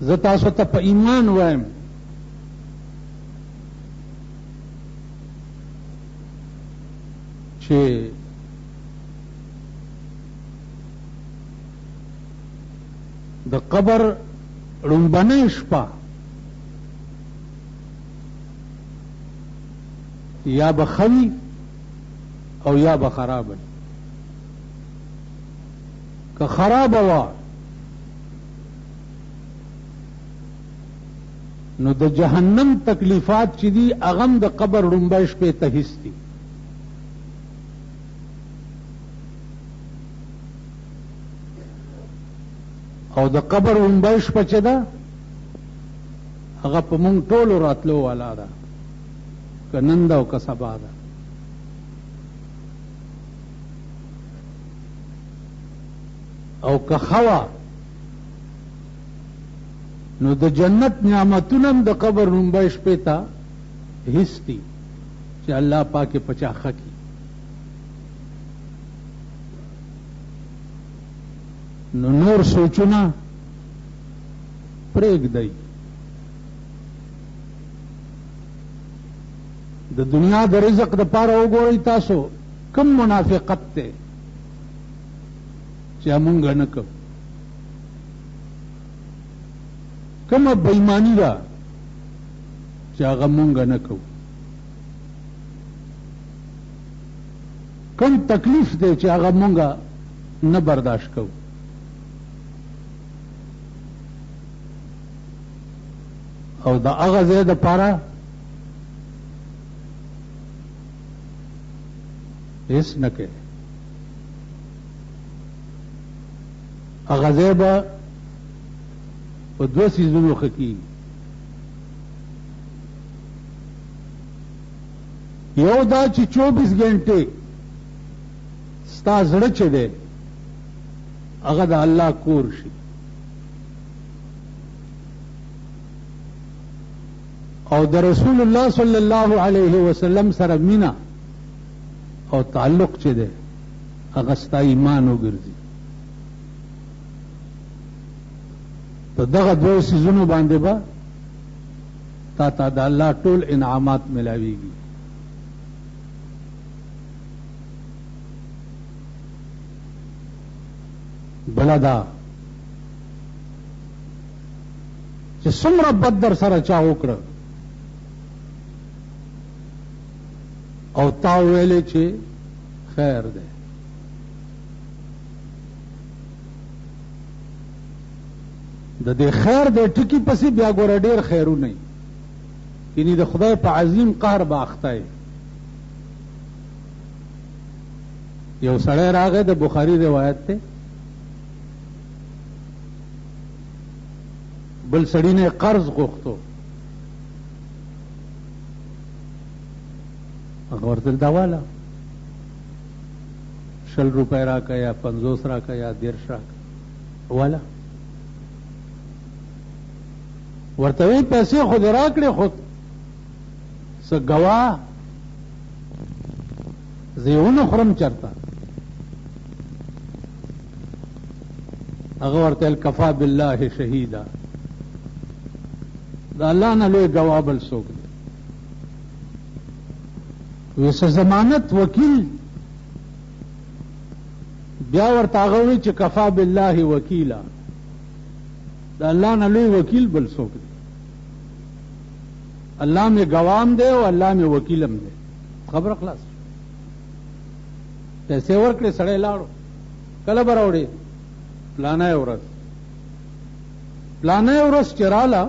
A: زه تاسو ته په ایمان وایم چې د قبر لومبنۍ شپه یا به ښه وي او یا به خرابه وي. که خرابه وه نو د جهنم تکلیفات چې دي اغم د قبر رنبه شپې ته هیڅ دي. او د قبر رنبه شپه چې ده هغه په مونږ ټولو راتلو والا ده، که نن ده او که سبا ده. او که خوا نو د جنت نعمتونم د قبر رنبه شپې ته هیڅ دي چې الله پاک یې پچاخه کړي. نو نور سوچونه پرېږدئ. د دنیا د رزق د پاره وګورئ تاسو کم منافقت ته چې مونږ نه کوو، کومه بېایماني ده چې هغه مونږ نه کوو، کوم تکلیف دی چې هغه مونږ نه برداشت کوو. او د هغه ځای د پاره هیڅ نه کوي. هغه ځای به په دوه څیزونو ښه کېږي. یو دا چې 24 ګنټې ستا زړه چې دی هغه د الله کور شي. او د رسول الله صلی الله علیه وسلم سره مینا او تعلق چې دی هغه ستا ایمان وګرځي. په دغه دوه څیزونو باندې به تا ته د الله ټول انعامات ملاویږي. بله دا چې څومره بد در سره چا وکړه او تا ویلې چې خیر دی، د دې خیر د ټکی پسې بیا ګوره ډېر خیرونه یعنی د خدای په عظیم قهر به اخته یې. یو سړی راغی، د بخاري روایت دی، بل سړی نه قرض غوښتو، هغه ورته دا والا 100 روپۍ راکه یا 50 راکه یا 10 راکه والا. ورته وی پیسې خو دې راکړې خو څه ګواه زه یې ونه خورم چېرته. هغه ورته ویل کفا بالله شهیدا، د الله نه لوی ګواه بل څوک دی. وی څه ضمانت وکیل؟ بیا ورته هغه وی چې کفا بالله وکیلا، د الله نه لوی وکیل بل څوک دی. الله مې ګوام دی او الله مې وکیلم دی. خبره خلاص. پیسې ورکړې، سړی لاړو. کله به راوړې؟ پلانه ورځ. پلانه ورځ چې راله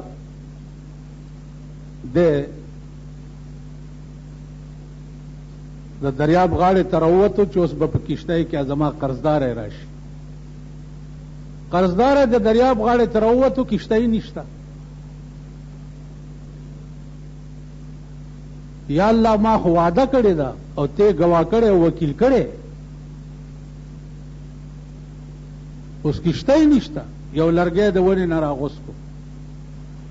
A: د دریاب غاړې ته راووتو چې اوس به په کښتۍ کې زما قرضدار راشي. قرضدار د دریاب غاړې ته راووتو، کښتۍ نشته. یا الله ما خو وعده کړې ده او ته ګواه کړې او وکیل کړې، اوس کښتۍ نشته. یو لرګی د ونې نه راغوڅ کو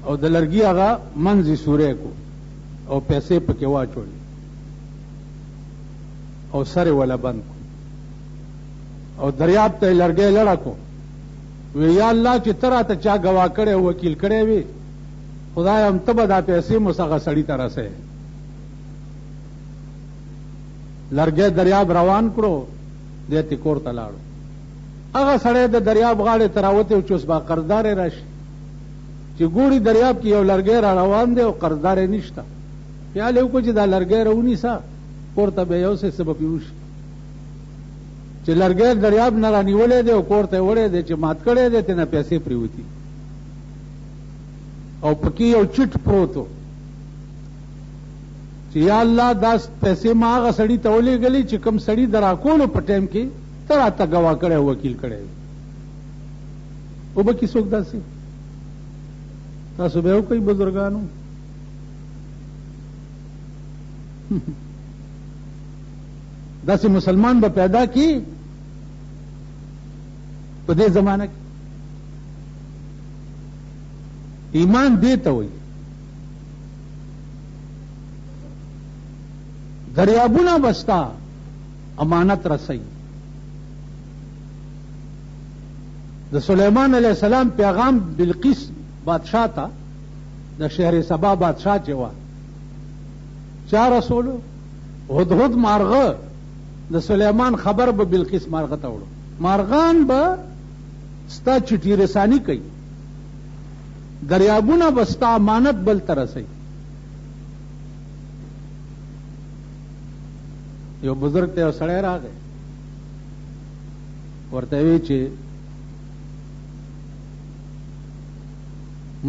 A: او د لرګي هغه منځ یې سوری کو او پیسې پکې واچولې او سر یې وله بند کو او دریاب ته یې لرګی لړه کو. وی یا الله چې ته راته چا ګواه کړی او وکیل کړی وي، خدای هم ته به دا پیسې مو هغه سړي ته رسوې. لرګی دریاب روان کړو، دی ته کور ته لاړو. هغه سړی د دریاب غاړې ته راوتی چې اوس به قرضدار راشي، چې ګوري دریاب کې یو لرګی را روان دی او قرضدار یې نشته. خیال یې وکړو چې دا لرګی راونیسه، کور ته به یو څه به پې وشي. چې لرګی دریاب نه رانیولی دی او کور ته یې وړی دی چې مات کړی دی، تېنه پیسې پرېوتي. او پکې یو چټ پروتو چې یا الله دا پیسې ما هغه سړي ته ولېږلې چې کوم سړي د راکولو په ټایم کې ته راته ګواه کړی وکیل کړی وبه کې څوک داسې تاسو به وکئ بزرګانو داسې مسلمان به پیدا کی په دې زمانه کې ایمان دې ته وایي دریابونه بستا امانت رسي د سلیمان علیہ السلام پیغام بلقیس بادشاہ تا د شهر سبا بادشاہ چې وا چا رسولو هدهد مارغه د سلیمان خبر به بلقیس مارغه ته وړو مارغان به ستا چټی رسانی کوي دریابونه بستا امانت بل ترسي یو بزرگ ته سړی راغی ورته وی چې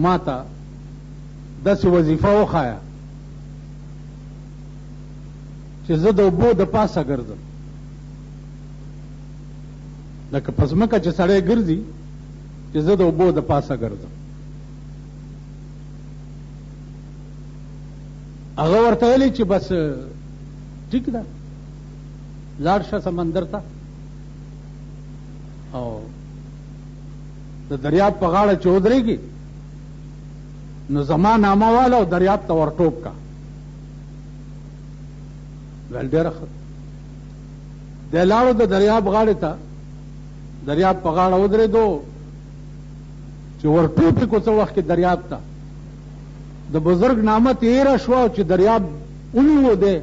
A: ماتا داسې وظیفه وښایه چې زه د اوبو د پاسه ګرځم لکه په ځمکه چې سړی ګرځي چې زه د اوبو د پاسه ګرځم هغه ورته ویلي چې بس ټیک ده لاړ شه سمندر ته او د دریاب په غاړه چې ودرېږي نو زما نامه والا او دریاب ته ورټوپ کا ویل ډېره ښه دی لاړو د دریاب غاړې ته دریاب په غاړه ودرېدو چې ورټوپ یې کو څه وخت کې دریاب ته د بزرګ نامه تېره شوه چې دریاب ونیو دی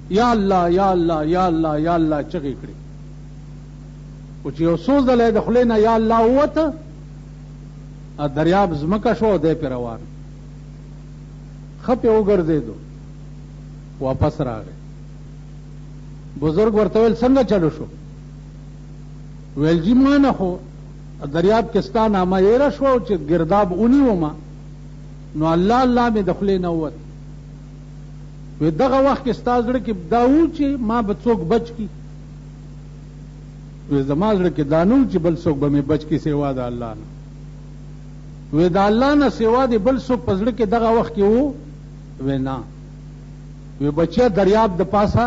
A: یا الله یا الله یا الله یا الله چغې کړې خو چې یو څو ځله د خولې نه یا الله ووته دریاب ځمکه شو دی پې روان ښه پې وګرځېدو واپس راغی بزرګ ورته ویل څنګه چلو شو ویل جی ما نه خو دریاب کې ستا نامه ایره شوه چې ګرداب ونیومه نو الله الله مې د خولې نه ووت وی دغه وخت کې ستا زړه کې دا و چې ما به څوک بچ کی وی زما زړه کې دا نه و چې بل څوک به مې بچ کی سوا د الله نه وی د الله نه سوا د بل څوک په زړه کې دغه وخت کې و وی نه وی بچیا دریاب د پاسه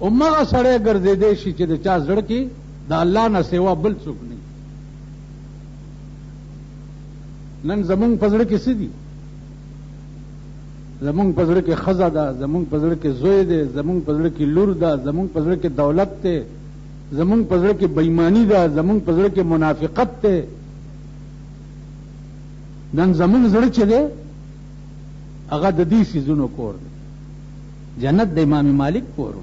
A: همغه سړی ګرځېدی شي چې د چا زړه کې د الله نه سوا بل څوک نه نن زمونږ په زړه کې څه دي زمونږ په زړه کې ښځه ده زمونږ په زړه کې زوی دی زمونږ په زړه کې لور ده زمونږ په زړه کې دولت دی زمونږ په زړه کې بېایماني ده زمونږ په زړه کې منافقت دی نن زمونږ زړه چې دی هغه د دې څیزونو کور دی جنت د امام مالک کور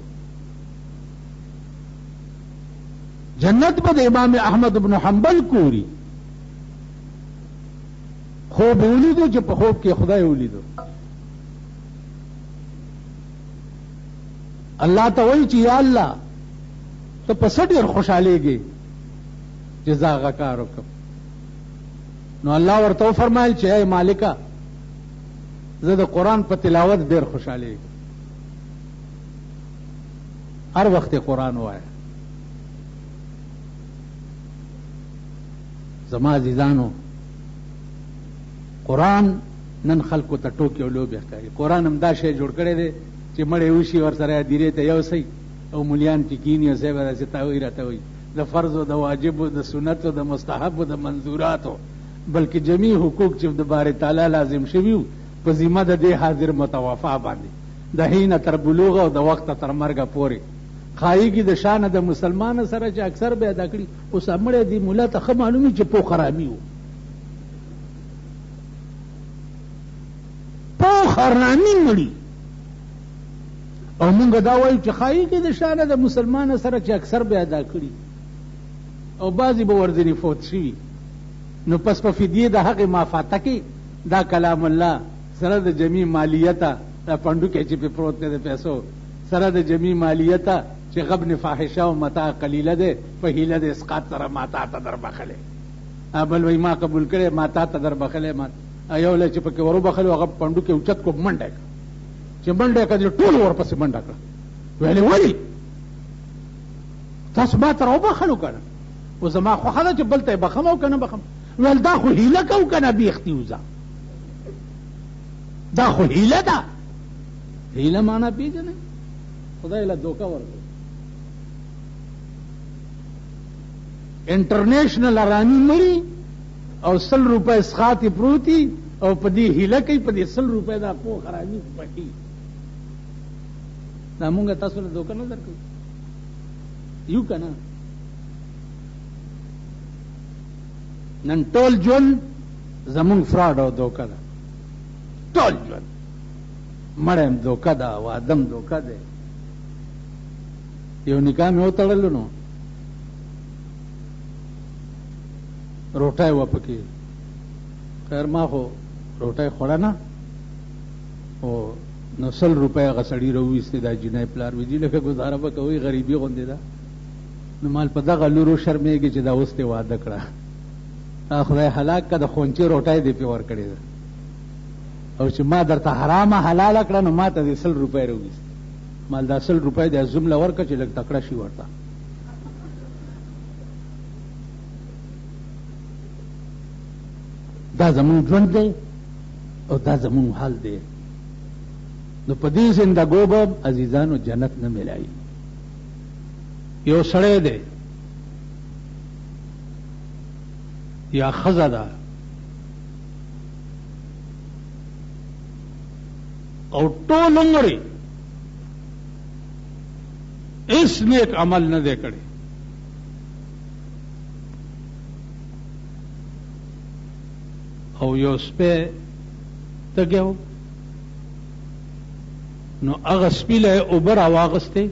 A: جنت به د امام احمد بن حنبل کوری خوب ولیدو چې په خوب کې خدای ولیدو الله ته وایي چې یا الله ته په څه ډېر خوشحالېږې چې زه هغه کار وکړم نو الله ورته وفرمایل چې ای مالکه زه د قرآن په تلاوت ډېر خوشحالېږم هر وخت یې قرآن ووایه زما عزیزانو قرآن نن خلکو ته ټوکې او لوبې ښکاري قرآن هم دا شی جوړ کړی دی چې مړی وشي ورسره دیرې ته یوسئ او ملیان چې کیني او صاحب داسې تاوی راته وایي د فرضو د واجبو د سنتو د مستحبو د منظوراتو بلکې جميع حقوق چې د باري تعالی لازم شوي وو په ذمه د دې حاضر متوفا باندې د حین تر بلوغ او د وخت تر مرګه پورې خایګي د شان د مسلمان سره چې اکثر به ادا کړي اوس امړې دی مولا ته خه معلومي چې په خرامي وو په خرامي مړي او مونږ دا وایو چې خایګي د شان د مسلمان سره چې اکثر به ادا کړي او بعضی به ورځنی فوت شي نو پس په فدیه د حق مافاته کې دا کلام الله سره د جمی مالیته دا پندو کې چې په پروت نه د پیسو سره د جمی مالیته چې غبن فاحشه او متاع قلیله ده په هیله د اسقاط سره ماتا ته در بخله ابل وای ما قبول کړي ماتا ته در بخله ما یو له چې پکې ورو بخلو هغه پندو کې اوچت کو منډه چې منډه کړي ټول ورپسې منډه کړه ویلې ولی تاسو ما تر وبخلو کنه او زما خو خله چې بلته بخم او کنه بخم ول دا خو هیله کو کنه بیختی وزا دا خو هیله ده هیله معنا پیژنه خدای له دوکا ورکړي انټرنیشنل ارانی مری او 100 روپے سخاتی پروتی او پدی هیله کوي پدی 100 روپے دا کو خرابي پټي دا مونږه تاسو له دوکا نه درکو یو کنه نن ټول جون زمونږ فراډ او دوکا ده ټول جون مړم دوکا ده وادم دوکا ده یو نکاح مې وتړل نو روټای و پکې خیر ما خو روټای خوړه نه او 90 روپے غسړی رويسته دا جنای پلار ویجی لکه گزاره وکوي غریبي غوندې ده نو مال په دغه لورو شرمېږي چې دا اوسته واده کړه خدای هلاک کړه خونچي روټای دی په ور کړی او چې ما درته حرامه حلال کړه نو ما ته 100 روپے رويسته مال دا 100 روپے د جمله ورکړه چې لګ تکړه شي ورته دا زمون ژوند دی او دا زمون حال دی نو په دې زندګو به عزیزانو جنت نه ملایي یو سړی دی یا ښځه ده او ټول عمر هیڅ نیک عمل نه دی کړی او یو سپی تګیو نو هغه سپی له اوبه راواغستې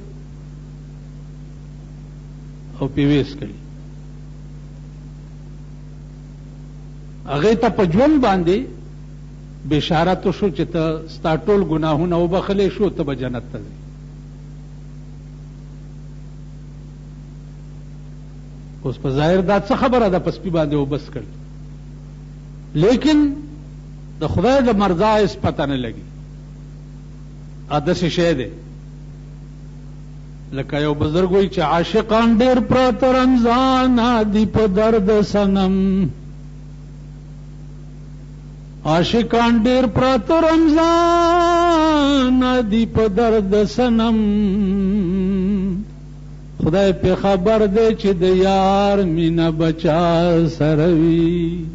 A: او پیویس کړي هغې ته په ژوند باندې بشارت شو چې ته ستا ټول ګناهونه وبخلی شو ته به جنت ته ځې اوس په ظاهر دا څه خبره ده په سپي باندې وبس کړي لیکن د خدای د مرضا اس پته نه لګي داسې شی دی لکه یو بزرګ وایي چې عاشقان ډېر پراته رمضان دي په درد صنم عاشقان ډېر پراته رمضان دي په درد صنم خدای په خبر دی چې د یار مینه بچا سره وي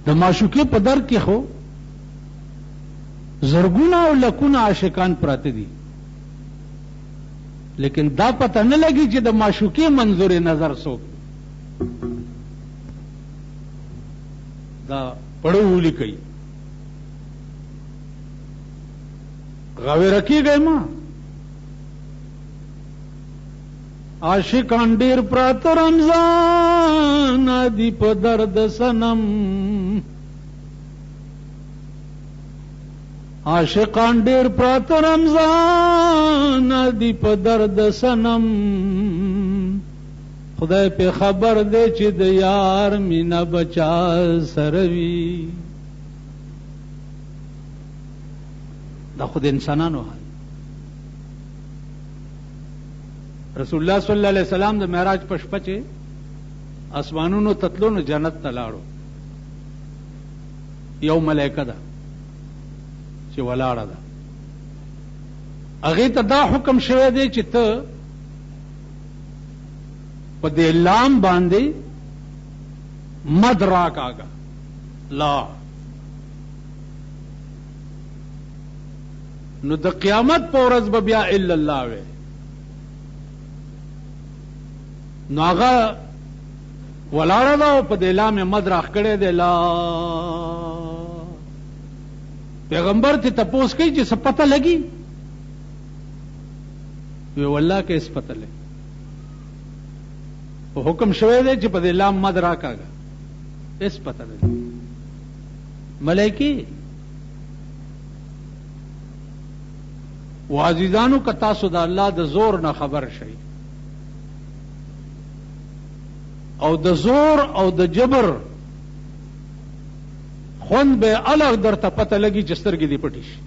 A: د معشوقې په در کې خو زرګونه او لکونه عاشقان پراته دي لیکن دا پته نه لګي چې د معشوقې منظور نظر څوک دا پړو لیکي غوې رکیږي ما عاشقان ډېر پراته رمضان دي په درد صنم عاشقان ډېر پراته رمضان دي په درد صنم خدای په خبر دی چې د یار مینا بچا سره وي دا خود انسانانو حال رسول الله صلی الله علیه وسلم د معراج په شپه چې اسمانونو تتلو نو جنت ته لاړو یو ملائکه ده چې ولاړه ده هغې ته دا حکم شوی دی چې ته په دې لام باندې مد راکاږه لا نو د قیامت په ورځ به بیا الا الله وي نو هغه ولاړه ده او په دې لام مد راخ کړی دی لا پیغمبر ته تپوس کوي چې څه پته لګي وی والله کې اس پته لګي او حکم شوی دی چې په دې لام مد راکاږه اس پته لګي ملائکی و عزیزانو که تاسو د الله د زور نه خبر شئ او د زور او د جبر خوند به الګ درته پته لګي چې سترګې دې پټې شي.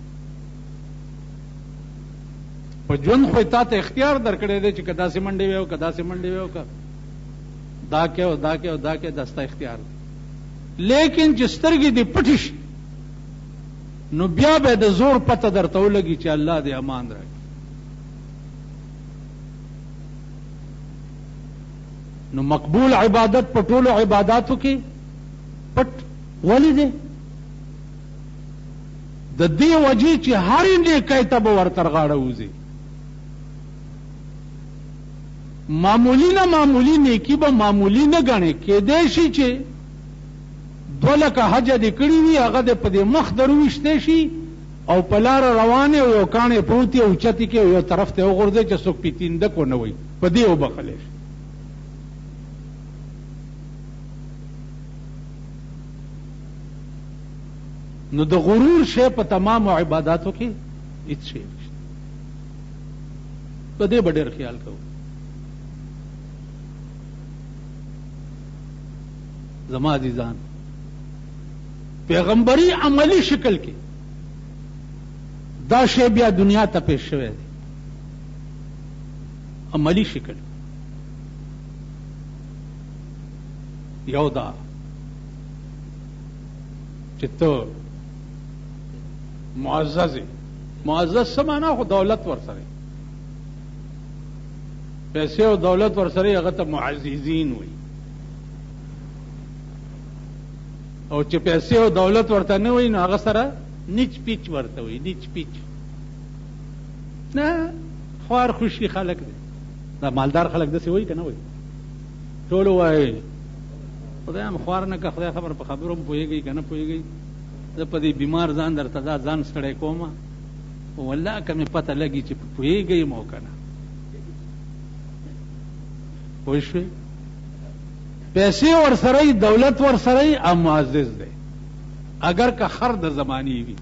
A: په ژوند خو تا ته اختیار درکړی دی چې که داسې منډې وې او که داسې منډې وې او که دا کې او دا کې او دا کې دا ستا اختیار دی. لیکن چې سترګې دې پټې شي نو بیا به د زور پته درته ولګي چې الله دې امان راکړي. نو مقبول عبادت په ټولو عباداتو کې پټ ولې دی؟ د دې وجې چې هرې نیکۍ ته به ورته غاړه وځي. معمولی نه معمولی نیکی به معمولی نه ګڼې، کېدای شي چې 2 لکه حج دې کړي وي هغه دې په دې مخ درویشتی شي او په لاره روانې او یو کاڼې پروت یې اوچتې کې یو طرف ته وغورځي چې څوک پیتینده کو نه وي، په دې وبخلی شي. نو د غرور شی په تمام عباداتو کې هیڅ شی نشته. په دې به ډېر خیال کوو. زما عزیزان، پیغمبري عملی شکل کې دا شی بیا دنیا ته پیش شوی دی. عملی شکل یو دا چې ته معزز څه معنا؟ خو دولت ورسره، پیسې او دولت ورسره، هغه ته معززین وي. او چې پیسې او دولت ورته نه وي نو هغه سره نیچ پیچ ورته وي. نیچ پیچ نه، خوار خوشي خلک دي. دا مالدار خلک داسې وایي که نه وایي؟ ټول وایي خدای هم خوار نه که خدای خبر په خبرو هم پوهېږي که نه پوهېږي. زه په دې بیمار ځان درته دا ځان ستړی کوم، والله که مې پته لګي چې پوهېږئ مو که نه. پوه شوې؟ پیسې ورسره دولت ورسره او معزز دی، اگر که خر د زمانې وي.